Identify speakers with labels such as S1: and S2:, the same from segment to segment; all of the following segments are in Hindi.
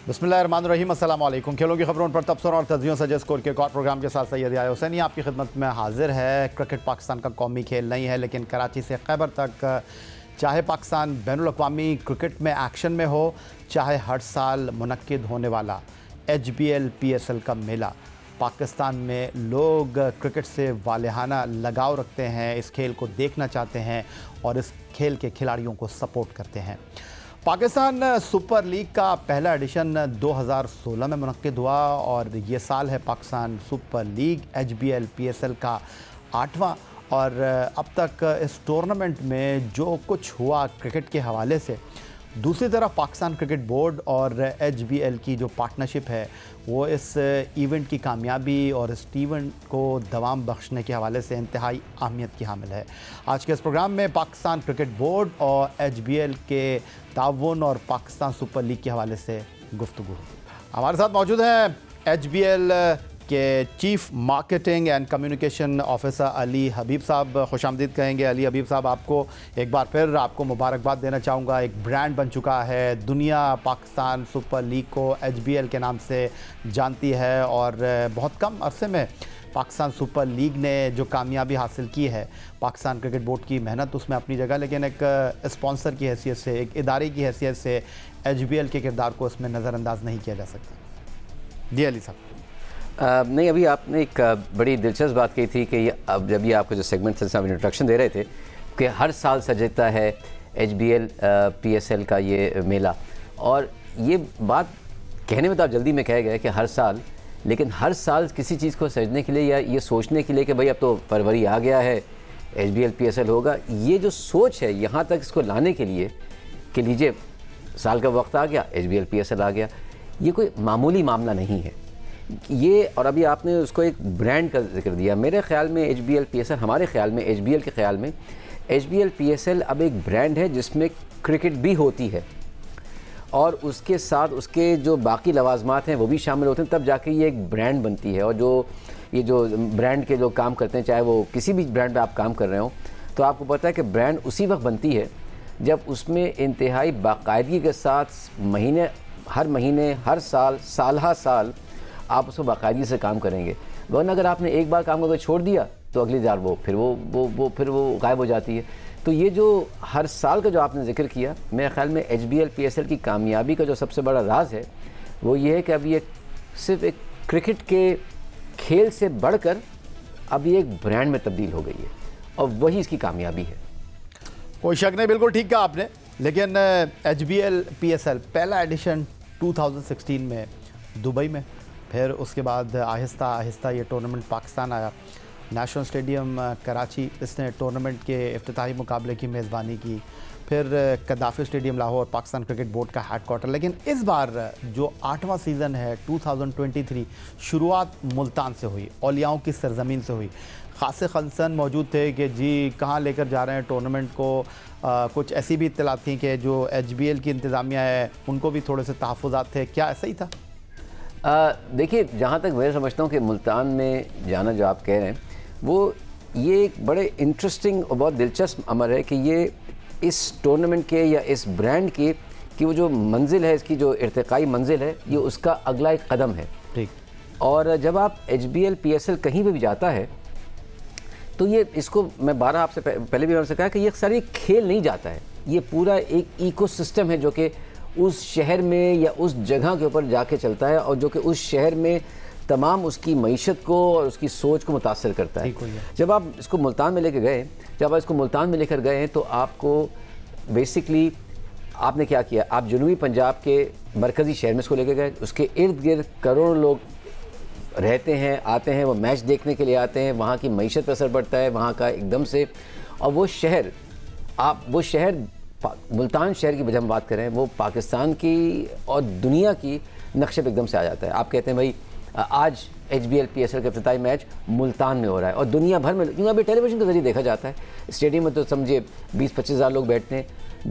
S1: बिस्मिल्लाहिर्रहमानिर्रहीम, अस्सलाम वालेकुम। खेलों की खबरों पर तबसरों और तज्जियों से स्कोर के एक और प्रोग्राम के साथ सैयद आया हुसैनी आपकी खिदमत में हाजिर है। क्रिकेट पाकिस्तान का कौमी खेल नहीं है, लेकिन कराची से खैबर तक चाहे पाकिस्तान बैनुल-अक़वामी क्रिकेट में एक्शन में हो, चाहे हर साल मुनक्किद होने वाला HBL PSL का मेला, पाकिस्तान में लोग क्रिकेट से वालेहाना लगाव रखते हैं, इस खेल को देखना चाहते हैं और इस खेल के खिलाड़ियों को सपोर्ट करते हैं। पाकिस्तान सुपर लीग का पहला एडिशन 2016 में मुनक्किद हुआ और ये साल है Pakistan super league HBL PSL का 8वां। और अब तक इस टूर्नामेंट में जो कुछ हुआ क्रिकेट के हवाले से, दूसरी तरफ पाकिस्तान क्रिकेट बोर्ड और HBL की जो पार्टनरशिप है वो इस इवेंट की कामयाबी और इस इवेंट को दवाम बख्शने के हवाले से इंतहाई अहमियत की हामिल है। आज के इस प्रोग्राम में पाकिस्तान क्रिकेट बोर्ड और HBL के ताउन और पाकिस्तान सुपर लीग के हवाले से गुफ्तगू। हमारे साथ मौजूद हैं HBL के chief marketing and communication officer Ali Habib sahab. खुशामदीद कहेंगे अली हबीब साहब। आपको एक बार फिर आपको मुबारकबाद देना चाहूँगा। एक ब्रांड बन चुका है, दुनिया पाकिस्तान सुपर लीग को HBL के नाम से जानती है और बहुत कम अरसे में पाकिस्तान सुपर लीग ने जो कामयाबी हासिल की है, पाकिस्तान क्रिकेट बोर्ड की मेहनत उसमें अपनी जगह, लेकिन एक स्पॉन्सर की हैसियत से, एक इदारे की हैसियत से HBL के किरदार को इसमें नज़रअंदाज नहीं किया जा सकता। जी अली साहब।
S2: नहीं, अभी आपने एक बड़ी दिलचस्प बात कही थी कि अब जब ये आपको जो सेगमेंट से आप इंट्रोडक्शन दे रहे थे कि हर साल सजता है HBL PSL का ये मेला, और ये बात कहने में तो आप जल्दी में कह गए कि हर साल, लेकिन हर साल किसी चीज़ को सजने के लिए या ये सोचने के लिए कि भाई अब तो फरवरी आ गया है, HBL PSL होगा, ये जो सोच है यहाँ तक इसको लाने के लिए कि लीजिए साल का वक्त आ गया, HBL PSL आ गया, ये कोई मामूली मामला नहीं है ये। और अभी आपने उसको एक ब्रांड का जिक्र दिया। मेरे ख्याल में HBL PSL, हमारे ख्याल में HBL के ख्याल में HBL PSL अब एक ब्रांड है जिसमें क्रिकेट भी होती है और उसके साथ उसके जो बाकी लवाजमात हैं वो भी शामिल होते हैं, तब जाके ये एक ब्रांड बनती है। और जो ब्रांड के लोग काम करते हैं, चाहे वो किसी भी ब्रांड पे आप काम कर रहे हो, तो आपको पता है कि ब्रांड उसी वक्त बनती है जब उसमें इंतहाई बाकायदगी के साथ हर महीने हर साल साल आप उसको बाकायदगी से काम करेंगे। वरना अगर आपने एक बार काम करके छोड़ दिया तो अगली बार वो गायब हो जाती है। तो ये जो हर साल का जो आपने जिक्र किया, मेरे ख्याल में HBL PSL की कामयाबी का जो सबसे बड़ा राज है वो ये है कि अब ये सिर्फ एक क्रिकेट के खेल से बढ़कर अब ये एक ब्रांड में तब्दील हो गई है और वही इसकी कामयाबी है।
S1: कोई शक नहीं, बिल्कुल ठीक कहा आपने। लेकिन HBL PSL पहला एडिशन 2016 में दुबई में, फिर उसके बाद आहिस्ता आहिस्ता ये टूर्नामेंट पाकिस्तान आया। नेशनल स्टेडियम कराची इसने टूर्नामेंट के इफ्तिताही मुकाबले की मेज़बानी की, फिर Gaddafi stadium Lahore Pakistan cricket board का हेडक्वार्टर। लेकिन इस बार जो 8वां सीज़न है 2023, शुरुआत मुल्तान से हुई, औलियाओं की सरज़मीन से हुई। ख़ासे खंसन मौजूद थे कि जी कहाँ लेकर जा रहे हैं टूर्नामेंट को। कुछ ऐसी भी इत्तलात थी कि जो HBL की इंतज़ामिया है उनको भी थोड़े से तहफ़्फ़ुज़ात थे। क्या ऐसा ही था?
S2: देखिए, जहाँ तक मैं समझता हूँ कि मुल्तान में जाना जो आप कह रहे हैं वो ये एक बड़े इंटरेस्टिंग और बहुत दिलचस्प अमर है कि ये इस टूर्नामेंट के या इस ब्रांड की वो जो मंजिल है, इसकी जो इर्तिकाई मंजिल है, ये उसका अगला एक कदम है।
S1: ठीक। और
S2: जब आप HBL PSL कहीं पे भी जाता है तो ये, इसको मैं 12 आपसे पहले भी आपसे कहा कि ये सारी खेल नहीं जाता है, ये पूरा एक इकोसिस्टम है जो कि उस शहर में या उस जगह के ऊपर जाके चलता है और जो कि उस शहर में तमाम उसकी मईशत को और उसकी सोच को मुतासर करता है। जब आप इसको मुल्तान में लेकर गए, तो आपको बेसिकली आपने क्या किया, आप जनूबी पंजाब के मरकज़ी शहर में इसको लेकर गए, उसके इर्द गिर्द करोड़ों लोग रहते हैं, आते हैं, वो मैच देखने के लिए आते हैं, वहाँ की मईशत पर असर पड़ता है वहाँ का एकदम से। और वो शहर मुल्तान शहर की वजह हम बात करें, वो पाकिस्तान की और दुनिया की नक्शे पे एकदम से आ जाता है। आप कहते हैं भाई आज HBL PSL का इफ्तिताई मैच मुल्तान में हो रहा है और दुनिया भर में, क्योंकि अभी टेलीविज़न के ज़रिए देखा जाता है, स्टेडियम में तो समझिए 20-25 हज़ार लोग बैठते हैं,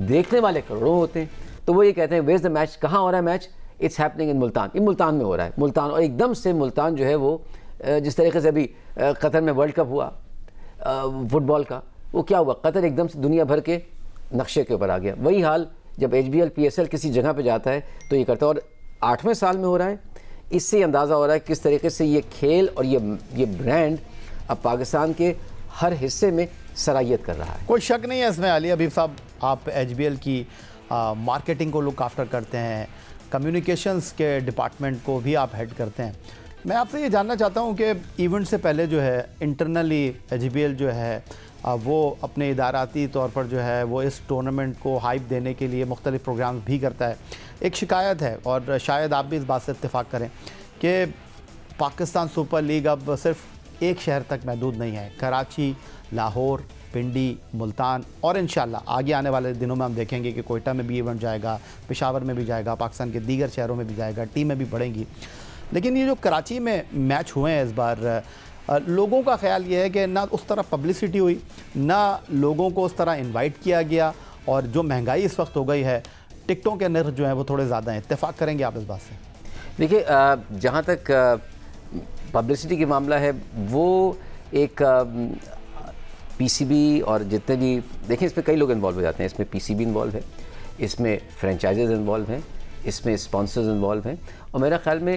S2: देखने वाले करोड़ों होते हैं। तो वो ये कहते हैं वेयर इज़ द मैच, कहाँ हो रहा है match, it's happening in Multan, ये मुल्तान में हो रहा है, मुल्तान। और एकदम से मुल्तान जो है वो जिस तरीके से अभी कतर में वर्ल्ड कप हुआ फुटबॉल का, वो क्या हुआ, कतर एकदम से दुनिया भर के नक्शे के ऊपर आ गया। वही हाल जब HBL PSL किसी जगह पे जाता है तो ये करता है। और 8वें साल में हो रहा है। इससे ही अंदाज़ा हो रहा है किस तरीके से ये खेल और ये ब्रांड अब पाकिस्तान के हर हिस्से में सराहियत कर रहा है।
S1: कोई शक नहीं है इसमें। अली हबीब साहब, आप एचबीएल की मार्केटिंग को लुक आफ्टर करते हैं, कम्युनिकेशंस के डिपार्टमेंट को भी आप हेड करते हैं। मैं आपसे ये जानना चाहता हूँ कि इवेंट से पहले जो है इंटरनली एचबीएल जो है वो अपने इदाराती तौर पर जो है वो इस टूर्नामेंट को हाइप देने के लिए मुख्तलिफ प्रोग्राम्स भी करता है। एक शिकायत है और शायद आप भी इस बात से इत्तेफाक करें कि पाकिस्तान सुपर लीग अब सिर्फ एक शहर तक महदूद नहीं है। कराची, लाहौर, पिंडी, मुल्तान और इंशाल्लाह आगे आने वाले दिनों में हम देखेंगे कि कोयटा में भी इवेंट जाएगा, पेशावर में भी जाएगा, पाकिस्तान के दीगर शहरों में भी जाएगा, टीमें भी बढ़ेंगी। लेकिन ये जो कराची में मैच हुए हैं इस बार, लोगों का ख्याल ये है कि ना उस तरह पब्लिसिटी हुई, ना लोगों को उस तरह इनवाइट किया गया, और जो महंगाई इस वक्त हो गई है, टिकटों के नर्ख जो हैं वो थोड़े ज़्यादा हैं। इत्तेफाक करेंगे आप इस बात से?
S2: देखिए, जहाँ तक पब्लिसिटी की मामला है, वो एक पीसीबी और जितने भी देखिए इसमें कई लोग इन्वॉल्व हो जाते हैं। इसमें पीसीबी इन्वॉल्व है, इसमें फ्रेंचाइजेज इन्वॉल्व हैं, इसमें स्पॉन्सर्स इन्वॉल्व हैं, और मेरा ख्याल में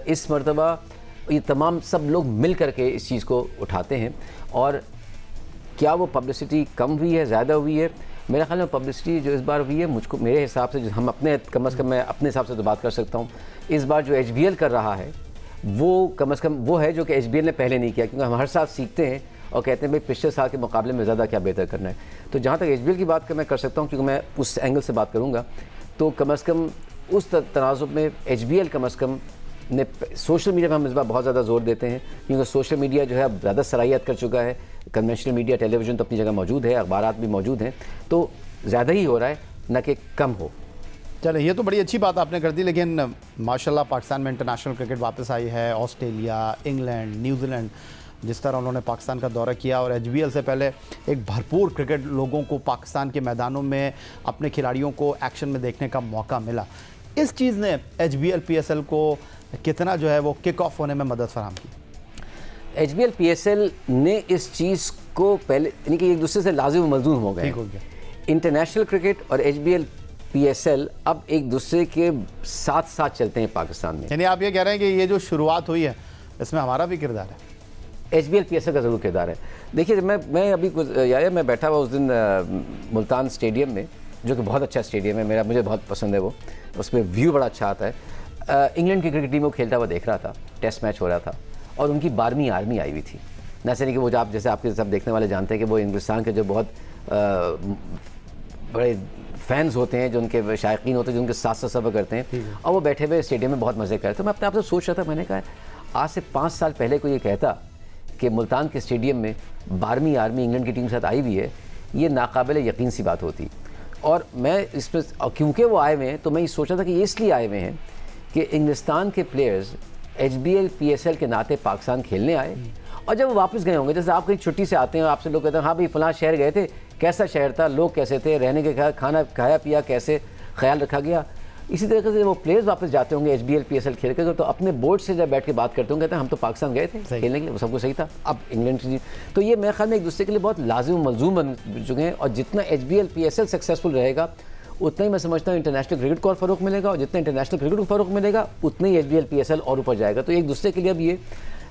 S2: इस मरतबा ये तमाम सब लोग मिल करके इस चीज़ को उठाते हैं। और क्या वो पब्लिसिटी कम हुई है, ज़्यादा हुई है? मेरा ख्याल में पब्लिसिटी जो इस बार हुई है, मुझको मेरे हिसाब से, जो हम अपने कम अज़ कम मैं अपने हिसाब से तो बात कर सकता हूँ, इस बार जो एचबीएल कर रहा है वो कम अज़ कम वो है जो कि एचबीएल ने पहले नहीं किया। क्योंकि हम हर साल सीखते हैं और कहते हैं भाई पिछले साल के मुकाबले में ज़्यादा क्या बेहतर करना है। तो जहाँ तक एचबीएल की बात मैं कर सकता हूँ, क्योंकि मैं उस एंगल से बात करूँगा, तो कम अज़ कम उस तनाज़ुब में एचबीएल कम अज़ कम ने सोशल मीडिया पर हम इस बार बहुत ज़्यादा जोर देते हैं, क्योंकि सोशल मीडिया जो है अब ज़्यादा सराहियत कर चुका है। कन्वेंशनल मीडिया, टेलीविज़न तो अपनी जगह मौजूद है, अखबारात भी मौजूद हैं, तो ज़्यादा ही हो रहा है, न कि कम हो।
S1: चले, ये तो बड़ी अच्छी बात आपने कर दी। लेकिन माशाल्लाह पाकिस्तान में इंटरनेशनल क्रिकेट वापस आई है। ऑस्ट्रेलिया, इंग्लैंड, न्यूजीलैंड, जिस तरह उन्होंने पाकिस्तान का दौरा किया, और एचबीएल से पहले एक भरपूर क्रिकेट लोगों को पाकिस्तान के मैदानों में अपने खिलाड़ियों को एक्शन में देखने का मौका मिला। इस चीज़ ने एचबीएल पीएसएल को कितना जो है वो किक ऑफ होने में मदद फराहम की?
S2: एचबीएल पीएसएल ने इस चीज़ को पहले यानी कि एक दूसरे से लाजिम मलजूम हो गए। इंटरनेशनल क्रिकेट और एचबीएल पीएसएल अब एक दूसरे के साथ साथ चलते हैं पाकिस्तान में।
S1: यानी आप ये कह रहे हैं कि ये जो शुरुआत हुई है इसमें हमारा भी किरदार है?
S2: एचबीएल पीएसएल का ज़रूर किरदार है। देखिए, मैं अभी यार मैं बैठा हुआ उस दिन मुल्तान स्टेडियम में, जो कि बहुत अच्छा स्टेडियम है, मुझे बहुत पसंद है वो, उसमें व्यू बड़ा अच्छा आता है। इंग्लैंड की क्रिकेट टीम को खेलता हुआ देख रहा था, टेस्ट मैच हो रहा था, और उनकी 12वीं आर्मी आई हुई थी। ऐसे नहीं कि वो जो आप जैसे आपके सब देखने वाले जानते हैं कि वो हिंदुस्तान के जो बहुत बड़े फैंस होते हैं, जो उनके शायकीन होते हैं, जो उनके साथ साथ सफ़र करते हैं, और वो बैठे हुए स्टेडियम में बहुत मज़े कर रहे थे। तो मैं अपने आप से सोच रहा था, मैंने कहा आज से 5 साल पहले कोई ये कहता कि मुल्तान के स्टेडियम में 12वीं आर्मी इंग्लैंड की टीम के साथ आई हुई है, ये नाकाबिल यकीन सी बात होती। और मैं इसमें क्योंकि वो आए हुए हैं, तो मैं ये सोचा था कि ये इसलिए आए हुए हैं कि इंग्लिस्तान के प्लेयर्स एचबीएल पीएसएल के नाते पाकिस्तान खेलने आए, और जब वो वापस गए होंगे, जैसे आप कहीं छुट्टी से आते हैं और आपसे लोग कहते हैं हाँ भाई फ़लाँ शहर गए थे, कैसा शहर था, लोग कैसे थे, रहने के खाना खाया पिया कैसे ख्याल रखा गया। इसी तरीके से वो प्लेयर्स वापस जाते होंगे एचबीएल पीएसएल खेल कर, तो अपने बोर्ड से जब बैठ के बात करते होंगे, कहते हैं हम तो पाकिस्तान गए थे खेलने के लिए, वो सब कुछ सही था, अब इंग्लैंड की जीत। तो ये मेरे ख्याल में एक दूसरे के लिए बहुत लाजिम मलजूम बन चुके हैं, और जितना एचबीएल पीएसएल सक्सेसफुल रहेगा उतना ही मैं समझता हूँ इंटरनेशनल क्रिकेट को और फ़रोग़ मिलेगा, और जितना इंटरनेशनल क्रिकेट को फ़रोग़ मिलेगा उतना ही एचबीएल पीएसएल और ऊपर जाएगा। तो एक दूसरे के लिए अब ये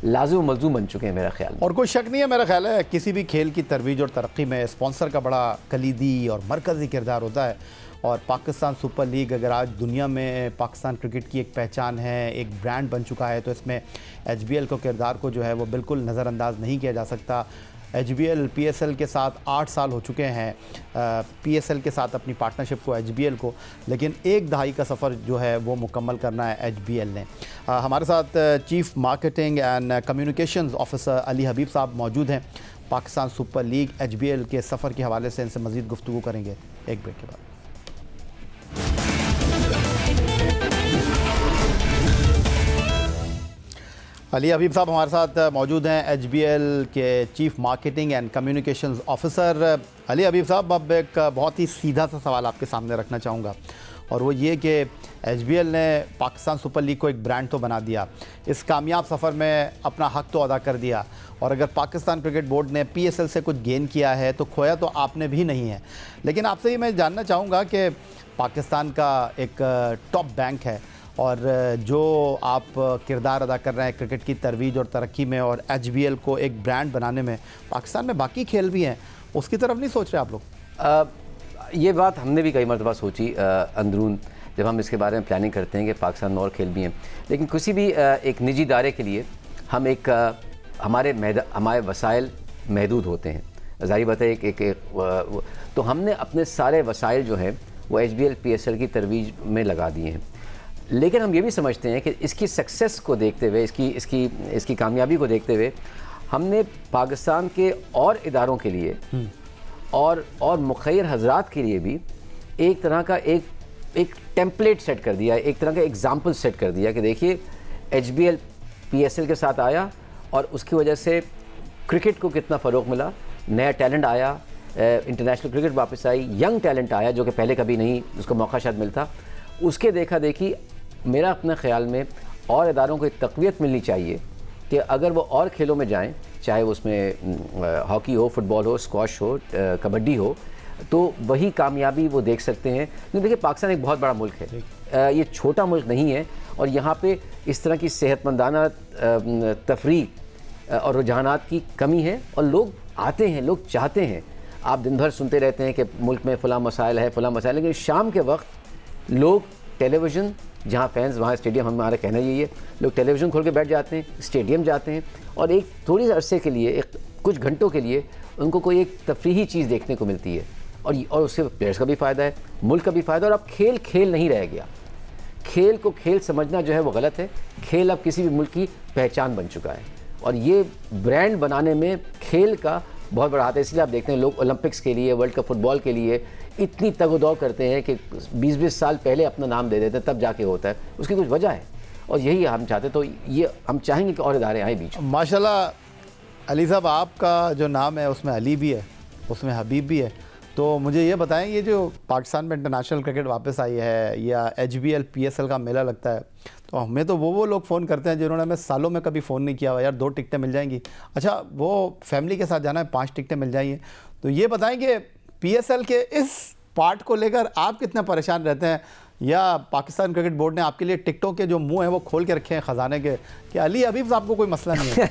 S2: लाजिम मलजूम बन चुके हैं मेरा ख्याल।
S1: और कोई शक नहीं है, मेरा ख्याल है किसी भी खेल की तरवीज और तरक्की में स्पॉन्सर का बड़ा कलीदी और मरकज़ी किरदार होता है। और पाकिस्तान सुपर लीग अगर आज दुनिया में पाकिस्तान क्रिकेट की एक पहचान है, एक ब्रांड बन चुका है, तो इसमें एचबीएल को किरदार को जो है वो बिल्कुल नज़रअंदाज नहीं किया जा सकता। एचबीएल पीएसएल के साथ 8 साल हो चुके हैं, पीएसएल के साथ अपनी पार्टनरशिप को एचबीएल को, लेकिन एक दहाई का सफ़र जो है वो मुकम्मल करना है एचबीएल ने। हमारे साथ chief marketing and communications officer Ali Habib sahab मौजूद हैं। पाकिस्तान सुपर लीग एचबीएल के सफ़र के हवाले से इनसे मज़ीद गुफ्तगू करेंगे एक ब्रेक के बाद। अली हबीब साहब हमारे साथ मौजूद हैं, एचबीएल के chief marketing and communications officer. Ali Habib sahab, अब एक बहुत ही सीधा सा सवाल आपके सामने रखना चाहूँगा, और वो ये कि एचबीएल ने पाकिस्तान सुपर लीग को एक ब्रांड तो बना दिया, इस कामयाब सफ़र में अपना हक़ तो अदा कर दिया, और अगर पाकिस्तान क्रिकेट बोर्ड ने पीएसएल से कुछ गेन किया है तो खोया तो आपने भी नहीं है। लेकिन आपसे ये मैं जानना चाहूँगा कि पाकिस्तान का एक टॉप बैंक है और जो आप किरदार अदा कर रहे हैं क्रिकेट की तरवीज और तरक्की में और HBL को एक ब्रांड बनाने में, पाकिस्तान में बाकी खेल भी हैं, उसकी तरफ नहीं सोच रहे आप लोग?
S2: ये बात हमने भी कई मरतबा सोची अंदरून, जब हम इसके बारे में प्लानिंग करते हैं कि पाकिस्तान में और खेल भी हैं, लेकिन किसी भी एक निजी इदारे के लिए हम एक हमारे वसाइल महदूद होते हैं, ज़ाहिर बात है। तो हमने अपने सारे वसाइल जो हैं वो HBL PSL की तरवीज में लगा दिए हैं, लेकिन हम ये भी समझते हैं कि इसकी सक्सेस को देखते हुए, इसकी कामयाबी को देखते हुए, हमने पाकिस्तान के और इदारों के लिए और मुखैर हजरात के लिए भी एक तरह का एक टेम्पलेट सेट कर दिया, एक तरह का एग्जाम्पल सेट कर दिया कि देखिए HBL PSL के साथ आया और उसकी वजह से क्रिकेट को कितना फ़रोग मिला, नया टैलेंट आया, इंटरनेशनल क्रिकेट वापस आई, यंग टैलेंट आया जो कि पहले कभी नहीं उसको मौका शायद मिलता। उसके देखा देखी मेरा अपने ख़्याल में और इदारों को एक तक़वियत मिलनी चाहिए कि अगर वो और खेलों में जाएं, चाहे उसमें हॉकी हो, फुटबॉल हो, स्क्वॉश हो, कबड्डी हो, तो वही कामयाबी वो देख सकते हैं। क्योंकि देखिए पाकिस्तान एक बहुत बड़ा मुल्क है, ये छोटा मुल्क नहीं है, और यहाँ पे इस तरह की सेहतमंदाना तफरी और रुझानात की कमी है, और लोग आते हैं, लोग चाहते हैं। आप दिन भर सुनते रहते हैं कि मुल्क में फ़लाँ मसाइल है, फ़लाँ मसाइल, लेकिन शाम के वक्त लोग टेलीविज़न, जहाँ फैंस वहाँ स्टेडियम, हमारा कहना यही है, लोग टेलीविज़न खोल के बैठ जाते हैं, स्टेडियम जाते हैं, और एक थोड़ी अरसे के लिए, कुछ घंटों के लिए उनको कोई एक तफरीही चीज़ देखने को मिलती है, और उससे प्लेयर्स का भी फ़ायदा है, मुल्क का भी फ़ायदा। और अब खेल नहीं रह गया, खेल को खेल समझना जो है वो गलत है। खेल अब किसी भी मुल्क की पहचान बन चुका है, और ये ब्रांड बनाने में खेल का बहुत बड़ा हाथ है। इसलिए आप देखते हैं लोग ओलंपिक्स के लिए, वर्ल्ड कप फुटबॉल के लिए इतनी तगदौड़ करते हैं कि 20-20 साल पहले अपना नाम दे देते हैं, तब जाके होता है। उसकी कुछ वजह है, और यही हम चाहते हैं। तो ये हम चाहेंगे कि और इदारे आए बीच।
S1: माशाल्लाह अली साहब, आपका जो नाम है उसमें अली भी है, उसमें हबीब भी है। तो मुझे ये बताएं, ये जो पाकिस्तान में इंटरनेशनल क्रिकेट वापस आई है, या HBL PSL का मेला लगता है, तो हमें तो वो लोग फ़ोन करते हैं जिन्होंने हमें सालों में कभी फ़ोन नहीं किया हुआ, यार 2 टिकटें मिल जाएंगी। अच्छा, वो फैमिली के साथ जाना है, 5 टिकटें मिल जाएंगी। तो ये बताएं कि PSL के इस पार्ट को लेकर आप कितने परेशान रहते हैं, या पाकिस्तान क्रिकेट बोर्ड ने आपके लिए टिकटों के जो मुंह हैं वो खोल के रखे हैं ख़जाने के, कि अली हबीब साहब को कोई मसला नहीं है?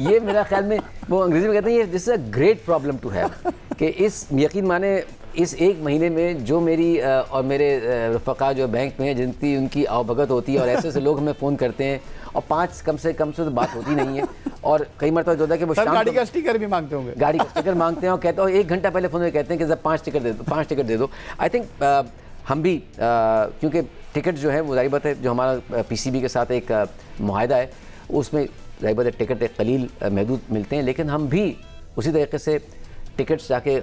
S2: ये मेरा ख्याल में वो अंग्रेज़ी में कहते हैं, ये this is a great problem to have, कि इस यकीन माने इस 1 महीने में जो मेरी और मेरे रफ़क़ा जो बैंक में हैं, जिनकी उनकी आवभगत होती है, और ऐसे लोग हमें फ़ोन करते हैं, और 5 कम से तो बात होती नहीं है। और कई मरतबा होता है कि वो शाम
S1: गाड़ी का स्टिकर भी मांगते होंगे,
S2: गाड़ी का स्टिकर मांगते हैं, और कहते हो 1 घंटा पहले फ़ोन में कहते हैं कि जब 5 टिकट दे दो। आई थिंक हम भी क्योंकि टिकट जो है वो ज़ाहिर बात है, जो हमारा PCB के साथ एक मुआहदा है, उसमें ज़ाहिर बात है टिकट एक कलील महदूद मिलते हैं, लेकिन हम भी उसी तरीके से टिकट्स जाके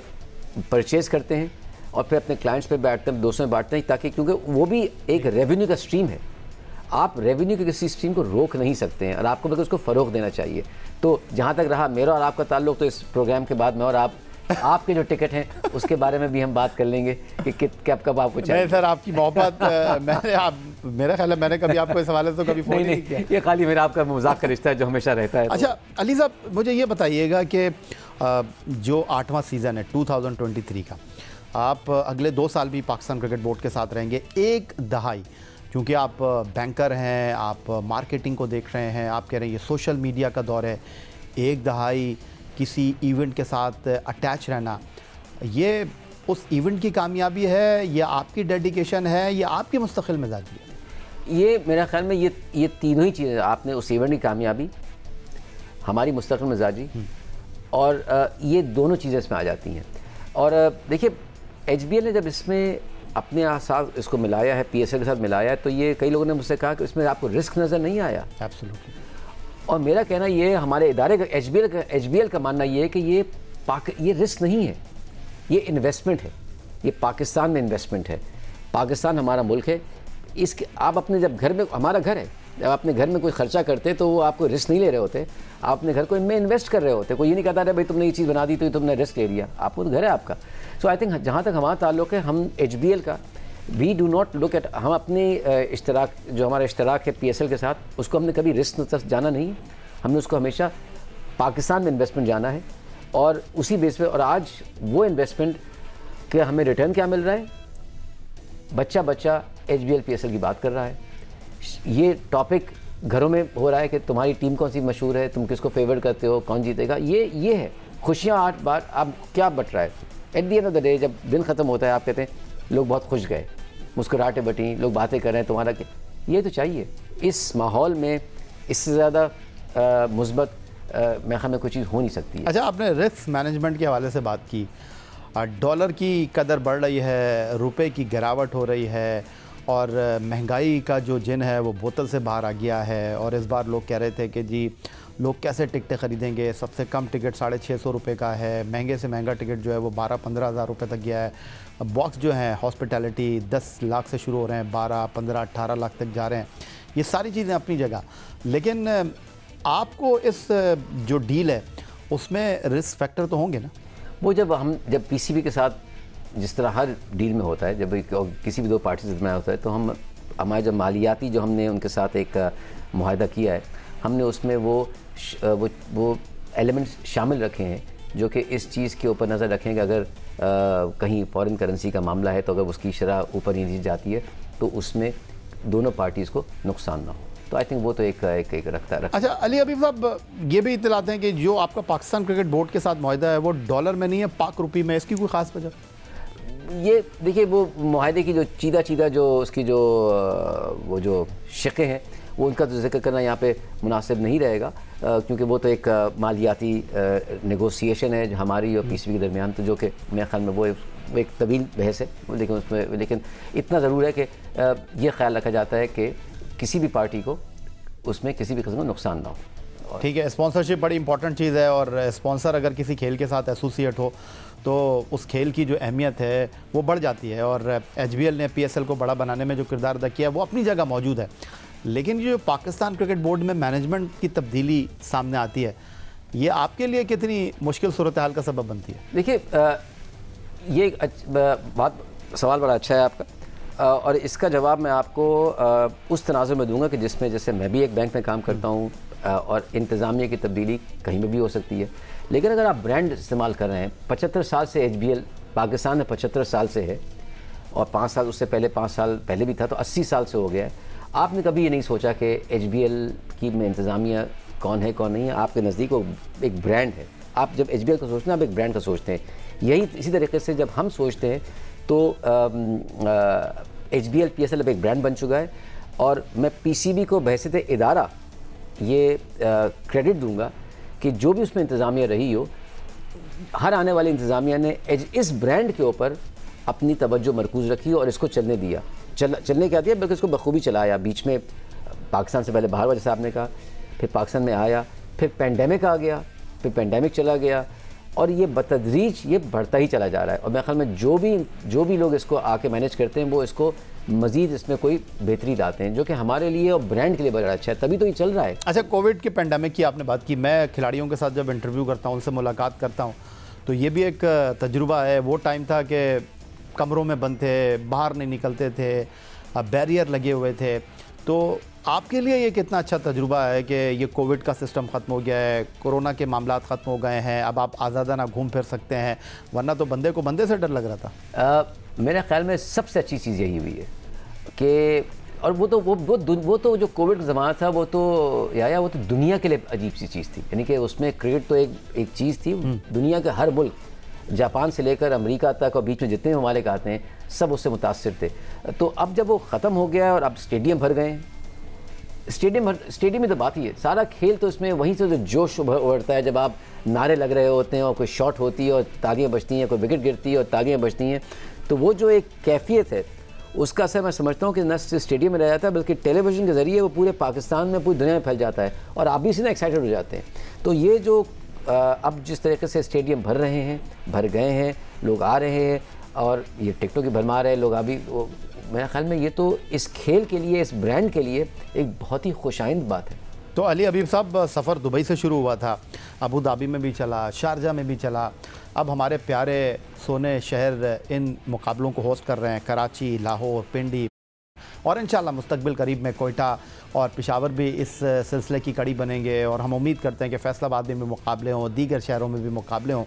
S2: परचेज़ करते हैं और फिर अपने क्लाइंट्स पे बैठते हैं, दोस्तों में बांटते हैं, ताकि क्योंकि वो भी एक रेवेन्यू का स्ट्रीम है। आप रेवेन्यू के किसी स्ट्रीम को रोक नहीं सकते हैं, और आपको बल्कि उसको फ़रोग़ देना चाहिए। तो जहाँ तक रहा मेरा और आपका ताल्लुक़, तो इस प्रोग्राम के बाद मैं और आपके जो टिकट हैं उसके बारे में भी हम बात कर लेंगे कि कब आपको चाहिए।
S1: नहीं सर, आपकी मोहब्बत मेरा ख्याल है मैंने कभी आपको इस हवाले से कभी फ़ोन नहीं किया।
S2: ये खाली मेरा आपका मजाक का रिश्ता है जो हमेशा रहता है।
S1: अच्छा अली साहब, मुझे ये बताइएगा कि जो 8वां सीज़न है 2023 का, आप अगले 2 साल भी पाकिस्तान क्रिकेट बोर्ड के साथ रहेंगे। 1 दहाई, क्योंकि आप बैंकर हैं, आप मार्केटिंग को देख रहे हैं, आप कह रहे हैं ये सोशल मीडिया का दौर है, 1 दहाई किसी इवेंट के साथ अटैच रहना, ये उस इवेंट की कामयाबी है, या आपकी डेडिकेशन है, या आपकी मुस्तकिल मिजाजी है?
S2: ये मेरा ख्याल में ये तीनों ही चीज़ें, आपने उस इवेंट की कामयाबी, हमारी मुस्तकिल मिजाजी, और ये दोनों चीज़ें इसमें आ जाती हैं। और देखिए HBL ने जब इसमें अपने साथ इसको मिलाया है, PSL के साथ मिलाया है, तो ये कई लोगों ने मुझसे कहा कि इसमें आपको रिस्क नज़र नहीं आया।
S1: एब्सोल्युटली।
S2: और मेरा कहना ये, हमारे इदारे का HBL का मानना ये है कि ये रिस्क नहीं है, ये इन्वेस्टमेंट है, ये पाकिस्तान में इन्वेस्टमेंट है। पाकिस्तान हमारा मुल्क है, इसके आप अपने जब घर में, हमारा घर है, जब अपने घर में कोई खर्चा करते तो वो आपको रिस्क नहीं ले रहे होते, आप अपने घर को इनमें इन्वेस्ट कर रहे होते। कोई ये नहीं कहता रहे भाई तुमने ये चीज़ बना दी तो तुमने रिस्क ले लिया, आपको तो घर है आपका। सो आई थिंक जहाँ तक हमारा ताल्लुक़ है, हम HBL का we do not look at, हम अपने इश्तराक, जो हमारा इश्तराक है PSL के साथ, उसको हमने कभी रिस्क तक जाना नहीं, हमने उसको हमेशा पाकिस्तान में इन्वेस्टमेंट जाना है, और उसी बेस पे। और आज वो इन्वेस्टमेंट के हमें रिटर्न क्या मिल रहा है, बच्चा HBL PSL की बात कर रहा है, ये टॉपिक घरों में हो रहा है कि तुम्हारी टीम कौन सी मशहूर है, तुम किसको फेवर करते हो, कौन जीतेगा, ये है खुशियाँ 8 बार। अब क्या बट रहा है at the end of the day, जब दिन ख़त्म होता है आप कहते हैं लोग बहुत खुश गए, मुस्कुराहटें बटी, लोग बातें कर रहे हैं, तुम्हारा क्या, ये तो चाहिए। इस माहौल में इससे ज़्यादा मुस्बत मेरे ख्याल में कोई चीज़ हो नहीं सकती है।
S1: अच्छा, आपने रिस्क मैनेजमेंट के हवाले से बात की, डॉलर की कदर बढ़ रही है, रुपए की गिरावट हो रही है और महंगाई का जो जिन है वो बोतल से बाहर आ गया है। और इस बार लोग कह रहे थे कि जी लोग कैसे टिकटें ख़रीदेंगे, सबसे कम टिकट 650 रुपये का है, महंगे से महंगा टिकट जो है वो 12-15 हज़ार रुपये तक गया है। बॉक्स जो है हॉस्पिटैलिटी 10 लाख से शुरू हो रहे हैं, 12, 15, 18 लाख तक जा रहे हैं। ये सारी चीज़ें अपनी जगह, लेकिन आपको इस जो डील है उसमें रिस्क फैक्टर तो होंगे ना?
S2: वो जब पीसीबी के साथ जिस तरह हर डील में होता है, जब किसी भी दो पार्टी से दरमियान होता है, तो हमारे जब मालियाती जो हमने उनके साथ एक मुआहदा किया है, हमने उसमें वो एलिमेंट्स शामिल रखे हैं जो कि इस चीज़ के ऊपर नज़र रखें कि अगर कहीं फॉरेन करेंसी का मामला है तो अगर उसकी शरह ऊपर नीचे जाती है तो उसमें दोनों पार्टीज़ को नुकसान ना हो। तो आई थिंक वो तो एक रखता है।
S1: अच्छा अली हबीब साहब, ये भी इत्तलाते हैं कि जो आपका पाकिस्तान क्रिकेट बोर्ड के साथ मुआहदा है वो डॉलर में नहीं है, पाक रुपये में, इसकी कोई ख़ास वजह?
S2: ये देखिए, वो मुआहदे की जो चीदा जो उसकी वो जो शिक़ें हैं वो उनका तो जिक्र करना यहाँ पे मुनासिब नहीं रहेगा, क्योंकि वो तो एक मालियाती नेगोशिएशन है हमारी और पीसीबी के दरमियान, तो जो कि मेरे ख्याल में वो एक तवील बहस है। लेकिन इतना ज़रूर है कि ये ख्याल रखा जाता है कि किसी भी पार्टी को उसमें किसी भी किस्म का नुकसान ना हो।
S1: ठीक है, स्पॉन्सरशिप बड़ी इंपॉर्टेंट चीज़ है और स्पॉन्सर अगर किसी खेल के साथ एसोसिएट हो तो उस खेल की जो अहमियत है वो बढ़ जाती है। और एचबीएल ने पीएसएल को बड़ा बनाने में जो किरदार अदा किया वो अपनी जगह मौजूद है, लेकिन जो पाकिस्तान क्रिकेट बोर्ड में मैनेजमेंट की तब्दीली सामने आती है, ये आपके लिए कितनी मुश्किल सूरत हाल का सबब बनती है?
S2: देखिए, ये सवाल बड़ा अच्छा है आपका, और इसका जवाब मैं आपको उस तनाज़ुर में दूंगा कि जिसमें जैसे मैं भी एक बैंक में काम करता हूँ और इंतज़ामिया की तब्दीली कहीं में भी हो सकती है, लेकिन अगर आप ब्रांड इस्तेमाल कर रहे हैं, 75 साल से एचबीएल पाकिस्तान में 75 साल से है और 5 साल उससे पहले 5 साल पहले भी था, तो 80 साल से हो गया है। आपने कभी ये नहीं सोचा कि एचबीएल की में इंतज़ामिया कौन है कौन नहीं है? आपके नज़दीक वो एक ब्रांड है। आप जब एचबीएल को सोचते हैं आप एक ब्रांड का सोचते हैं। यही इसी तरीके से जब हम सोचते हैं तो एचबीएल पीएसएल अब एक ब्रांड बन चुका है और मैं पीसीबी को बहैसियत इदारा ये क्रेडिट दूंगा कि जो भी उसमें इंतज़ामिया रही हो, हर आने वाली इंतज़ामिया ने इस ब्रांड के ऊपर अपनी तवज्जो मरकूज़ रखी और इसको चलने दिया, चलने क्या दिया बल्कि इसको बखूबी चलाया। बीच में पाकिस्तान से पहले बाहर हुआ जैसे आपने कहा, फिर पाकिस्तान में आया, फिर पेंडेमिक आ गया, फिर पेंडेमिक चला गया और ये बतदरीज ये बढ़ता ही चला जा रहा है। और मेरे ख्याल में जो भी लोग इसको आके मैनेज करते हैं वो इसको मज़ीद इसमें कोई बेहतरी लाते हैं, जो कि हमारे लिए और ब्रांड के लिए बड़ा अच्छा है, तभी तो ये चल रहा है।
S1: अच्छा, कोविड के पेंडेमिक की आपने बात की, मैं खिलाड़ियों के साथ जब इंटरव्यू करता हूँ, उनसे मुलाकात करता हूँ, तो ये भी एक तजुर्बा है। वो टाइम था कि कमरों में बंद थे, बाहर नहीं निकलते थे, बैरियर लगे हुए थे। तो आपके लिए ये कितना अच्छा तजुर्बा है कि ये कोविड का सिस्टम ख़त्म हो गया है, कोरोना के मामलात ख़त्म हो गए हैं, अब आप आज़ादाना घूम फिर सकते हैं, वरना तो बंदे को बंदे से डर लग रहा था।
S2: मेरे ख्याल में सबसे अच्छी चीज़ यही हुई है कि और वो तो जो कोविड का ज़माना था वो तो दुनिया के लिए अजीब सी चीज़ थी। यानी कि उसमें क्रिकेट तो एक चीज़ थी, दुनिया के हर मुल्क, जापान से लेकर अमेरिका तक और बीच में जितने ममालिक आते हैं सब उससे मुतासिर थे। तो अब जब वो ख़त्म हो गया और अब स्टेडियम भर गए, स्टेडियम में तो बात ही है, सारा खेल तो इसमें वहीं से जो जोश उभरता है जब आप नारे लग रहे होते हैं और कोई शॉट होती है और तालियां बजती हैं, कोई विकेट गिरती है और तालियां बजती हैं, तो वो जो एक कैफियत है उसका असर मैं समझता हूँ कि न सिर्फ स्टेडियम में रह जाता है बल्कि टेलीविज़न के ज़रिए वो पूरे पाकिस्तान में, पूरी दुनिया में फैल जाता है और आप भी इसी ना एक्साइटेड हो जाते हैं। तो ये जो अब जिस तरीके से स्टेडियम भर रहे हैं, भर गए हैं, लोग आ रहे हैं और ये टिकटों की भरमार है, लोग अभी मेरे ख्याल में ये तो इस खेल के लिए, इस ब्रांड के लिए एक बहुत ही खुशाइंद बात है।
S1: तो अली हबीब साहब, सफ़र दुबई से शुरू हुआ था, अबू धाबी में भी चला, शारजा में भी चला, अब हमारे प्यारे सोने शहर इन मुकाबलों को होस्ट कर रहे हैं, कराची, लाहौर, पिंडी और इंशाल्लाह मुस्तकबिल करीब में कोयटा और पेशावर भी इस सिलसिले की कड़ी बनेंगे। और हम उम्मीद करते हैं कि फैसलाबाद में भी मुकाबले हों, दीगर शहरों में भी मुकाबले हों।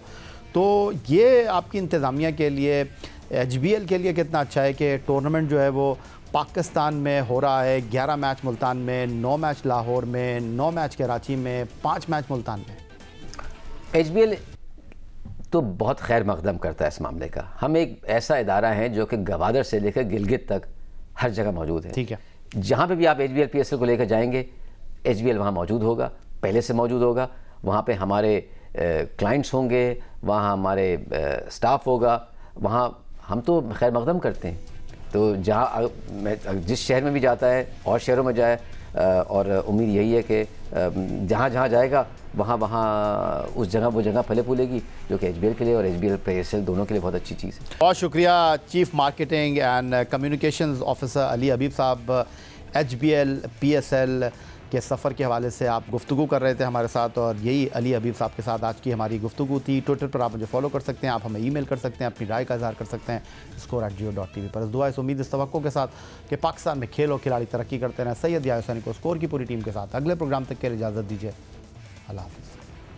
S1: तो ये आपकी इंतज़ामिया के लिए, एचबीएल के लिए कितना अच्छा है कि टूर्नामेंट जो है वो पाकिस्तान में हो रहा है। 11 मैच मुल्तान में, 9 मैच लाहौर में, 9 मैच कराची में, 5 मैच मुल्तान में।
S2: HBL तो बहुत खैर मकदम करता है इस मामले का। हम एक ऐसा इदारा है जो कि गवादर से लेकर गिलगित तक हर जगह मौजूद है।
S1: ठीक है,
S2: जहाँ पे भी आप HBL PSL को लेकर जाएंगे, HBL वहाँ मौजूद होगा, पहले से मौजूद होगा। वहाँ पे हमारे क्लाइंट्स होंगे, वहाँ हमारे स्टाफ होगा, वहाँ हम तो खैर मकदम करते हैं। तो जहाँ जिस शहर में भी जाता है और शहरों में जाए, और उम्मीद यही है कि जहाँ जहाँ जाएगा वहाँ वहाँ उस जगह वो जगह फले फूलेगी, जो कि HBL के लिए और HBL PSL दोनों के लिए बहुत अच्छी चीज़ है।
S1: बहुत शुक्रिया chief marketing and communications officer Ali Habib sahab. HBL PSL के सफ़र के हवाले से आप गुफ्तगू कर रहे थे हमारे साथ, और यही अली हबीब साहब के साथ आज की हमारी गुफ्तगू थी। ट्विटर पर आप मुझे फॉलो कर सकते हैं, आप हमें ईमेल कर सकते हैं, अपनी राय का इज़हार कर सकते हैं score@jio.tv पर। इस दुआ इस उम्मीद इस तवक्को के साथ कि पाकिस्तान में खेल और खिलाड़ी तरक्की करते रहें। सैयद याहिया हुसैनी को स्कोर की पूरी टीम के साथ अगले प्रोग्राम तक के लिए इजाज़त दीजिए। अल्लाह हाफ़िज़।